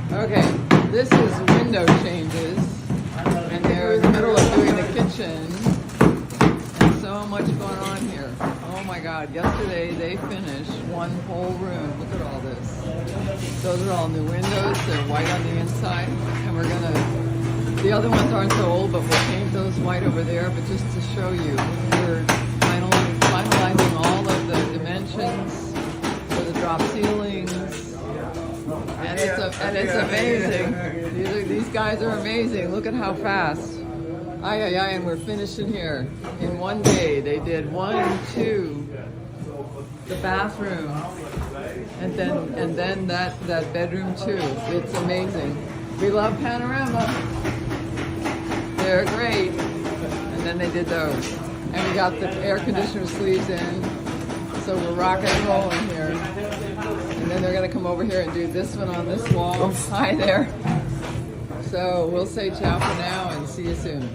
Okay, this is window changes, and they're in the middle of doing the kitchen, and so much going on here. Oh my God, yesterday they finished one whole room. Look at all this. Those are all new windows, they're white on the inside, and we're gonna, the other ones aren't so old, but we'll paint those white over there. But just to show you, we're finalizing all of the dimensions for the drop ceilings. And it's amazing. These guys are amazing. Look at how fast. And we're finishing here. In one day, they did 1, 2, the bathroom, and then that bedroom too. It's amazing. We love Panorama. They're great. And then they did those. And we got the air conditioner sleeves in. So we're rocking and rolling here. And then they're gonna come over here and do this one on this wall. Hi there. So we'll say ciao for now and see you soon.